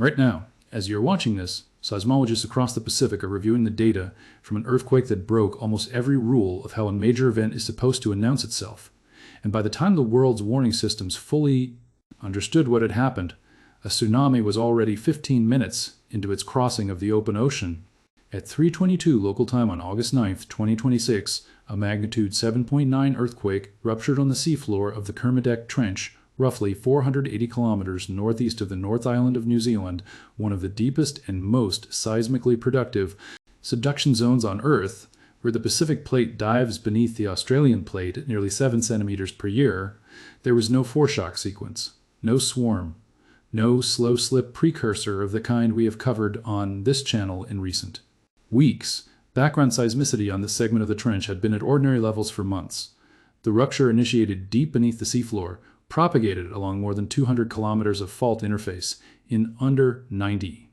Right now, as you're watching this, seismologists across the Pacific are reviewing the data from an earthquake that broke almost every rule of how a major event is supposed to announce itself. And by the time the world's warning systems fully understood what had happened, a tsunami was already 15 minutes into its crossing of the open ocean. At 3:22 local time on August 9, 2026, a magnitude 7.9 earthquake ruptured on the seafloor of the Kermadec Trench, roughly 480 kilometers northeast of the North Island of New Zealand, one of the deepest and most seismically productive subduction zones on Earth, where the Pacific Plate dives beneath the Australian Plate at nearly 7 centimeters per year. There was no foreshock sequence, no swarm, no slow slip precursor of the kind we have covered on this channel in recent weeks. Background seismicity on this segment of the trench had been at ordinary levels for months. The rupture initiated deep beneath the seafloor, propagated along more than 200 kilometers of fault interface in under 90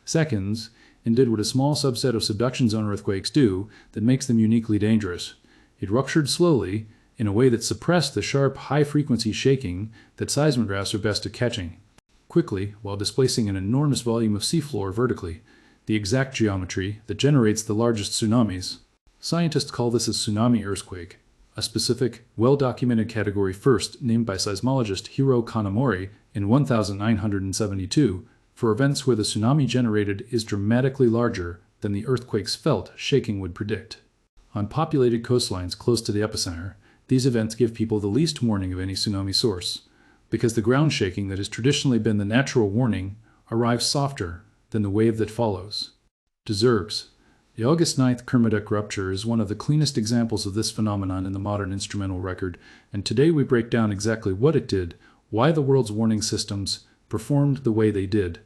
seconds, and did what a small subset of subduction zone earthquakes do that makes them uniquely dangerous. It ruptured slowly, in a way that suppressed the sharp, high-frequency shaking that seismographs are best at catching. Quickly, while displacing an enormous volume of seafloor vertically, the exact geometry that generates the largest tsunamis. Scientists call this a tsunami earthquake, a specific, well-documented category first named by seismologist Hiro Kanamori in 1972 for events where the tsunami generated is dramatically larger than the earthquake's felt shaking would predict. On populated coastlines close to the epicenter, these events give people the least warning of any tsunami source, because the ground shaking that has traditionally been the natural warning arrives softer than the wave that follows. Deserves. The August 9th Kermadec rupture is one of the cleanest examples of this phenomenon in the modern instrumental record, and today we break down exactly what it did, why the world's warning systems performed the way they did,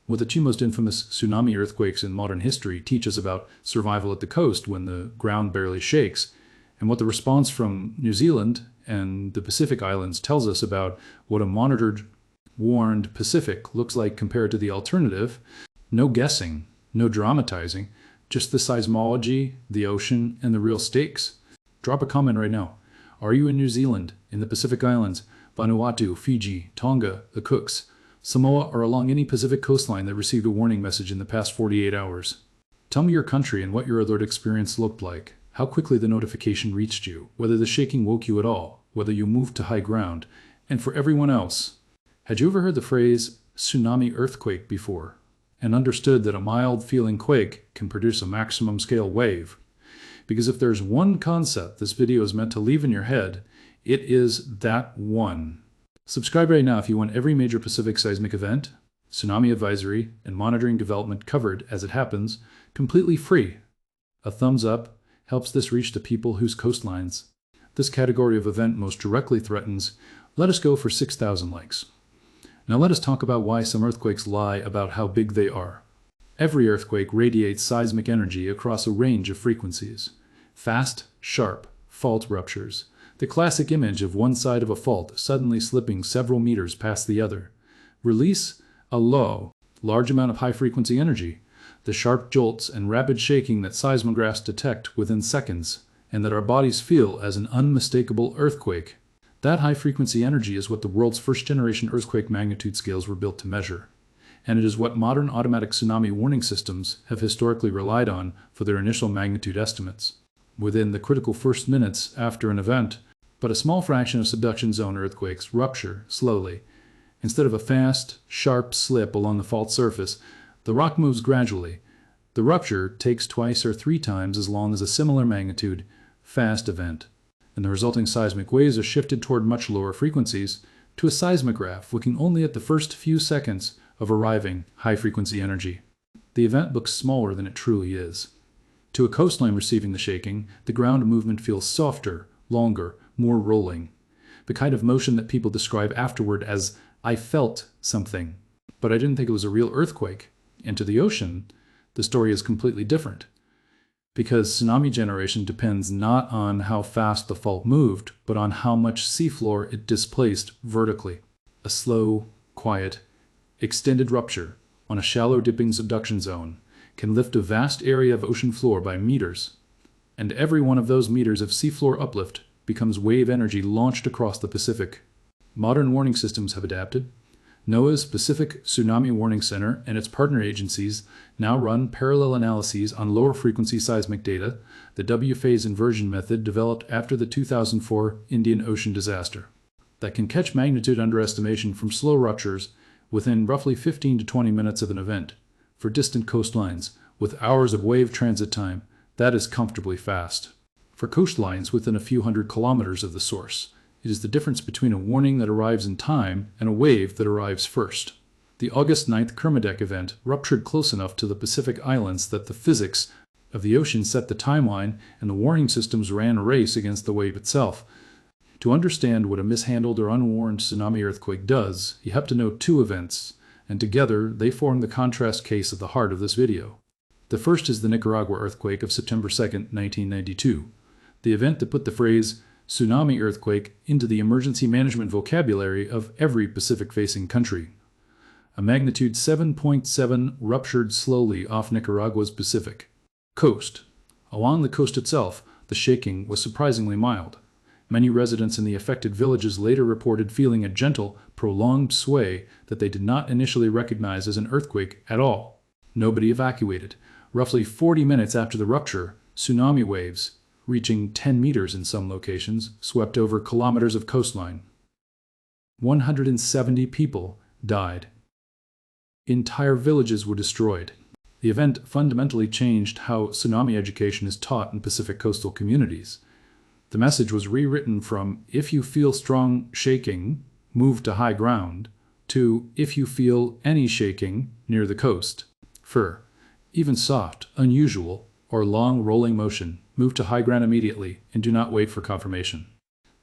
what the two most infamous tsunami earthquakes in modern history teach us about survival at the coast when the ground barely shakes, and what the response from New Zealand and the Pacific Islands tells us about what a monitored, warned Pacific looks like compared to the alternative. No guessing, no dramatizing, just the seismology, the ocean, and the real stakes. Drop a comment right now. Are you in New Zealand, in the Pacific Islands, Vanuatu, Fiji, Tonga, the Cooks, Samoa, or along any Pacific coastline that received a warning message in the past 48 hours? Tell me your country and what your alert experience looked like, how quickly the notification reached you, whether the shaking woke you at all, whether you moved to high ground, and for everyone else, had you ever heard the phrase tsunami earthquake before? And understood that a mild-feeling quake can produce a maximum-scale wave? Because if there's one concept this video is meant to leave in your head, it is that one. Subscribe right now if you want every major Pacific seismic event, tsunami advisory, and monitoring development covered as it happens, completely free. A thumbs up helps this reach the people whose coastlines this category of event most directly threatens. Let us go for 6,000 likes. Now let us talk about why some earthquakes lie about how big they are. Every earthquake radiates seismic energy across a range of frequencies. Fast, sharp, fault ruptures. The classic image of one side of a fault suddenly slipping several meters past the other. Release a low, large amount of high-frequency energy. The sharp jolts and rapid shaking that seismographs detect within seconds, and that our bodies feel as an unmistakable earthquake. That high-frequency energy is what the world's first-generation earthquake magnitude scales were built to measure, and it is what modern automatic tsunami warning systems have historically relied on for their initial magnitude estimates. Within the critical first minutes after an event, but a small fraction of subduction zone earthquakes rupture slowly. Instead of a fast, sharp slip along the fault surface, the rock moves gradually. The rupture takes twice or 3 times as long as a similar magnitude, fast event, and the resulting seismic waves are shifted toward much lower frequencies to a seismograph looking only at the first few seconds of arriving high-frequency energy. The event looks smaller than it truly is. To a coastline receiving the shaking, the ground movement feels softer, longer, more rolling, the kind of motion that people describe afterward as, "I felt something, but I didn't think it was a real earthquake." And to the ocean, the story is completely different, because tsunami generation depends not on how fast the fault moved, but on how much seafloor it displaced vertically. A slow, quiet, extended rupture on a shallow dipping subduction zone can lift a vast area of ocean floor by meters, and every one of those meters of seafloor uplift becomes wave energy launched across the Pacific. Modern warning systems have adapted. NOAA's Pacific Tsunami Warning Center and its partner agencies now run parallel analyses on lower frequency seismic data, the W-phase inversion method developed after the 2004 Indian Ocean disaster, that can catch magnitude underestimation from slow ruptures within roughly 15 to 20 minutes of an event. For distant coastlines, with hours of wave transit time, that is comfortably fast. For coastlines within a few hundred kilometers of the source, it is the difference between a warning that arrives in time and a wave that arrives first. The August 9th Kermadec event ruptured close enough to the Pacific Islands that the physics of the ocean set the timeline and the warning systems ran a race against the wave itself. To understand what a mishandled or unwarned tsunami earthquake does, you have to know two events, and together they form the contrast case at the heart of this video. The first is the Nicaragua earthquake of September 2, 1992, the event that put the phrase tsunami earthquake into the emergency management vocabulary of every Pacific-facing country. A magnitude 7.7 ruptured slowly off Nicaragua's Pacific coast. Along the coast itself, the shaking was surprisingly mild. Many residents in the affected villages later reported feeling a gentle, prolonged sway that they did not initially recognize as an earthquake at all. Nobody evacuated. Roughly 40 minutes after the rupture, tsunami waves, reaching 10 meters in some locations, swept over kilometers of coastline. 170 people died. Entire villages were destroyed. The event fundamentally changed how tsunami education is taught in Pacific coastal communities. The message was rewritten from "if you feel strong shaking, move to high ground" to "if you feel any shaking near the coast, for even soft, unusual, or long rolling motion, move to high ground immediately and do not wait for confirmation."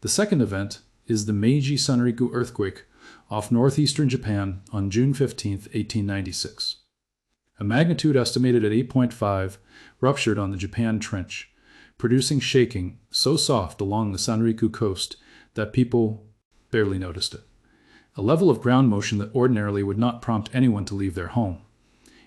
The second event is the Meiji-Sanriku earthquake off northeastern Japan on June 15, 1896. A magnitude estimated at 8.5 ruptured on the Japan Trench, producing shaking so soft along the Sanriku coast that people barely noticed it. A level of ground motion that ordinarily would not prompt anyone to leave their home.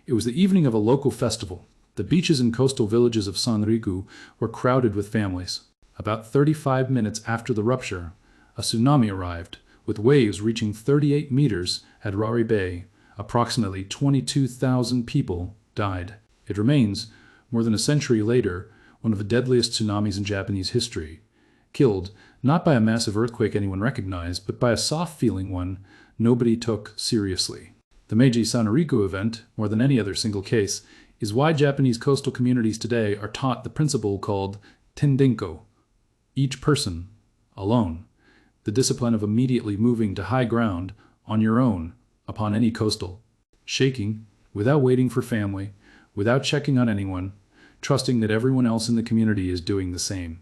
It was the evening of a local festival. The beaches and coastal villages of Sanriku were crowded with families. About 35 minutes after the rupture, a tsunami arrived, with waves reaching 38 meters at Rari Bay. Approximately 22,000 people died. It remains, more than a century later, one of the deadliest tsunamis in Japanese history, killed not by a massive earthquake anyone recognized, but by a soft-feeling one nobody took seriously. The Meiji-Sanriku event, more than any other single case, is why Japanese coastal communities today are taught the principle called Tendenko, each person, alone, the discipline of immediately moving to high ground on your own upon any coastal, shaking, without waiting for family, without checking on anyone, trusting that everyone else in the community is doing the same.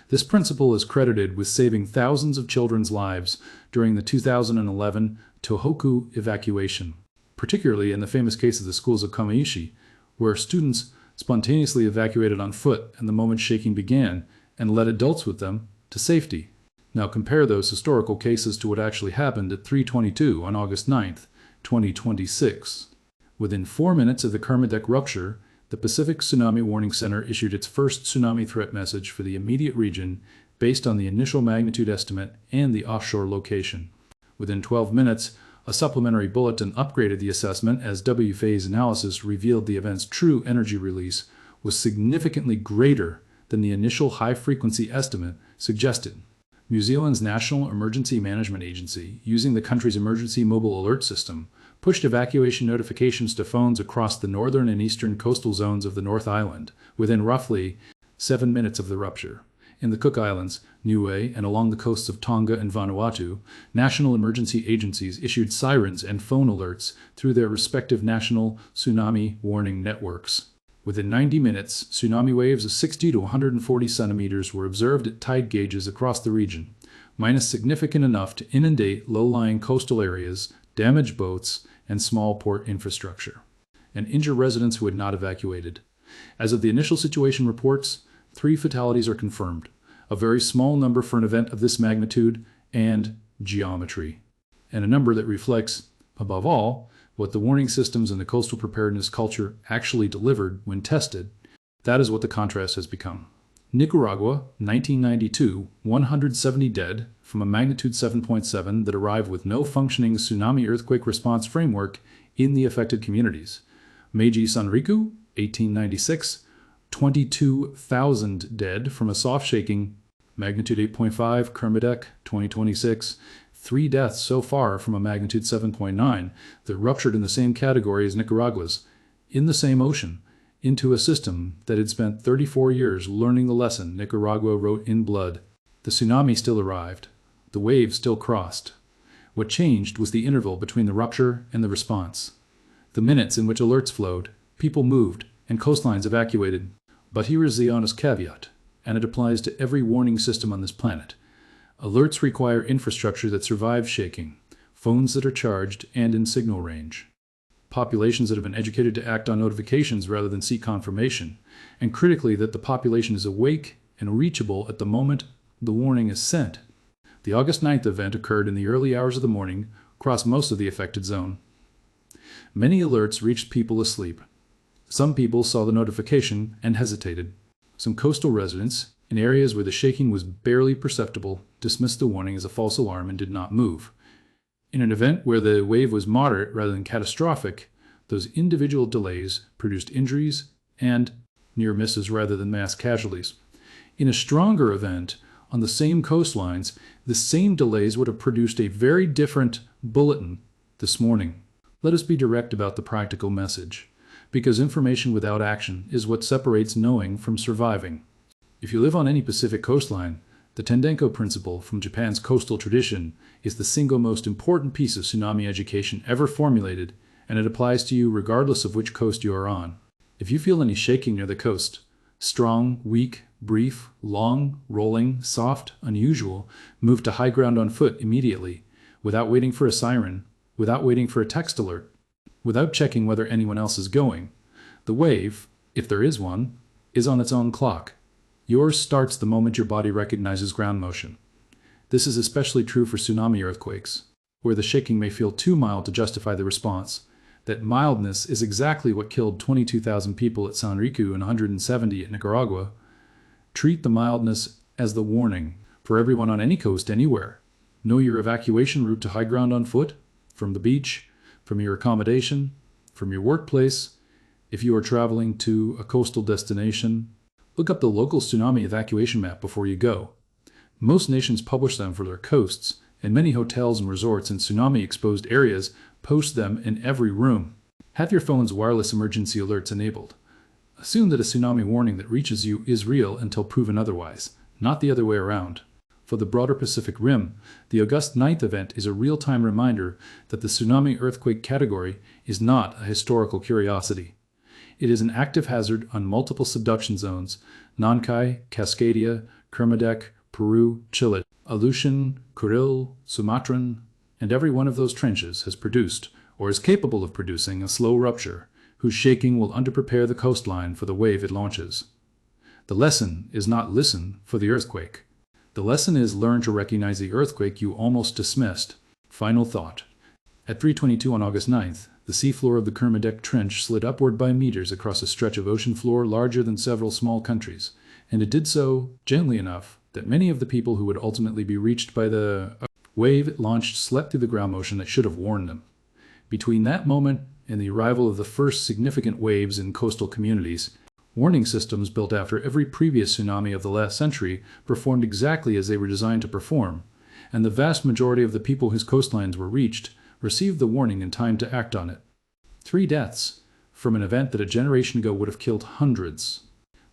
This principle is credited with saving thousands of children's lives during the 2011 Tohoku evacuation, particularly in the famous case of the schools of Kamaishi, where students spontaneously evacuated on foot and the moment shaking began, and led adults with them to safety. Now compare those historical cases to what actually happened at 3:22 on August 9th, 2026. Within 4 minutes of the Kermadec rupture, the Pacific Tsunami Warning Center issued its first tsunami threat message for the immediate region based on the initial magnitude estimate and the offshore location. Within 12 minutes, a supplementary bulletin upgraded the assessment as W-phase analysis revealed the event's true energy release was significantly greater than the initial high-frequency estimate suggested. New Zealand's National Emergency Management Agency, using the country's emergency mobile alert system, pushed evacuation notifications to phones across the northern and eastern coastal zones of the North Island within roughly 7 minutes of the rupture. In the Cook Islands, Niue, and along the coasts of Tonga and Vanuatu, national emergency agencies issued sirens and phone alerts through their respective national tsunami warning networks. Within 90 minutes, tsunami waves of 60 to 140 centimeters were observed at tide gauges across the region, minus significant enough to inundate low-lying coastal areas, damage boats, and small port infrastructure, and injure residents who had not evacuated. As of the initial situation reports, 3 fatalities are confirmed, a very small number for an event of this magnitude and geometry, and a number that reflects, above all, what the warning systems and the coastal preparedness culture actually delivered when tested. That is what the contrast has become. Nicaragua, 1992, 170 dead from a magnitude 7.7 that arrived with no functioning tsunami earthquake response framework in the affected communities. Meiji-Sanriku, 1896, 22,000 dead from a soft shaking, magnitude 8.5, Kermadec, 2026, 3 deaths so far from a magnitude 7.9 that ruptured in the same category as Nicaragua's, in the same ocean, into a system that had spent 34 years learning the lesson Nicaragua wrote in blood. The tsunami still arrived. The wave still crossed. What changed was the interval between the rupture and the response. The minutes in which alerts flowed, people moved, and coastlines evacuated. But here is the honest caveat, and it applies to every warning system on this planet. Alerts require infrastructure that survives shaking, phones that are charged and in signal range, populations that have been educated to act on notifications rather than seek confirmation, and critically that the population is awake and reachable at the moment the warning is sent. The August 9th event occurred in the early hours of the morning across most of the affected zone. Many alerts reached people asleep. Some people saw the notification and hesitated. Some coastal residents, in areas where the shaking was barely perceptible, dismissed the warning as a false alarm and did not move. In an event where the wave was moderate rather than catastrophic, those individual delays produced injuries and near misses rather than mass casualties. In a stronger event, on the same coastlines, the same delays would have produced a very different bulletin this morning. Let us be direct about the practical message, because information without action is what separates knowing from surviving. If you live on any Pacific coastline, the Tendenko principle from Japan's coastal tradition is the single most important piece of tsunami education ever formulated, and it applies to you regardless of which coast you are on. If you feel any shaking near the coast, strong, weak, brief, long, rolling, soft, unusual, move to high ground on foot immediately, without waiting for a siren, without waiting for a text alert, without checking whether anyone else is going. The wave, if there is one, is on its own clock. Yours starts the moment your body recognizes ground motion. This is especially true for tsunami earthquakes, where the shaking may feel too mild to justify the response. That mildness is exactly what killed 22,000 people at Sanriku and 170 at Nicaragua. Treat the mildness as the warning for everyone on any coast anywhere. Know your evacuation route to high ground on foot, from the beach, from your accommodation, from your workplace. If you are traveling to a coastal destination, look up the local tsunami evacuation map before you go. Most nations publish them for their coasts, and many hotels and resorts in tsunami-exposed areas post them in every room. Have your phone's wireless emergency alerts enabled. Assume that a tsunami warning that reaches you is real until proven otherwise, not the other way around. For the broader Pacific Rim, the August 9th event is a real-time reminder that the tsunami earthquake category is not a historical curiosity. It is an active hazard on multiple subduction zones: Nankai, Cascadia, Kermadec, Peru, Chile, Aleutian, Kuril, Sumatran, and every one of those trenches has produced, or is capable of producing, a slow rupture, whose shaking will underprepare the coastline for the wave it launches. The lesson is not listen for the earthquake. The lesson is learn to recognize the earthquake you almost dismissed. Final thought. At 3:22 on August 9th, the seafloor of the Kermadec Trench slid upward by meters across a stretch of ocean floor larger than several small countries, and it did so gently enough that many of the people who would ultimately be reached by the wave it launched slept through the ground motion that should have warned them. Between that moment and the arrival of the first significant waves in coastal communities, warning systems built after every previous tsunami of the last century performed exactly as they were designed to perform, and the vast majority of the people whose coastlines were reached received the warning in time to act on it. 3 deaths from an event that a generation ago would have killed hundreds.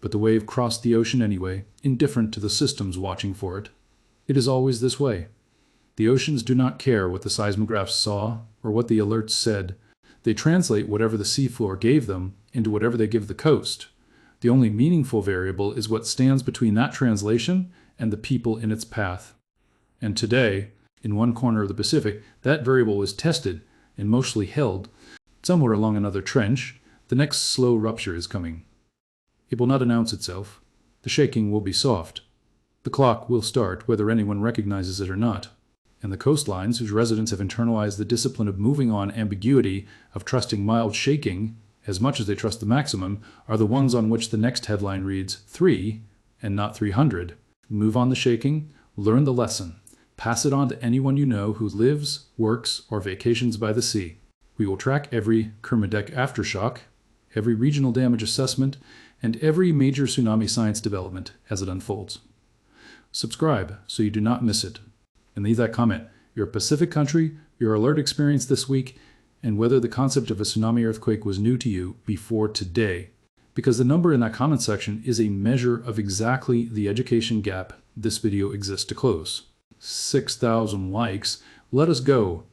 But the wave crossed the ocean anyway, indifferent to the systems watching for it. It is always this way. The oceans do not care what the seismographs saw or what the alerts said. They translate whatever the seafloor gave them into whatever they give the coast. The only meaningful variable is what stands between that translation and the people in its path. And today, in one corner of the Pacific, that variable was tested and mostly held. Somewhere along another trench, the next slow rupture is coming. It will not announce itself. The shaking will be soft. The clock will start whether anyone recognizes it or not. And the coastlines, whose residents have internalized the discipline of moving on ambiguity, of trusting mild shaking as much as they trust the maximum, are the ones on which the next headline reads, 3 and not 300. Move on the shaking, learn the lesson. Pass it on to anyone you know who lives, works, or vacations by the sea. We will track every Kermadec aftershock, every regional damage assessment, and every major tsunami science development as it unfolds. Subscribe so you do not miss it. And leave that comment, your Pacific country, your alert experience this week, and whether the concept of a tsunami earthquake was new to you before today. Because the number in that comment section is a measure of exactly the education gap this video exists to close. 6,000 likes. Let us go.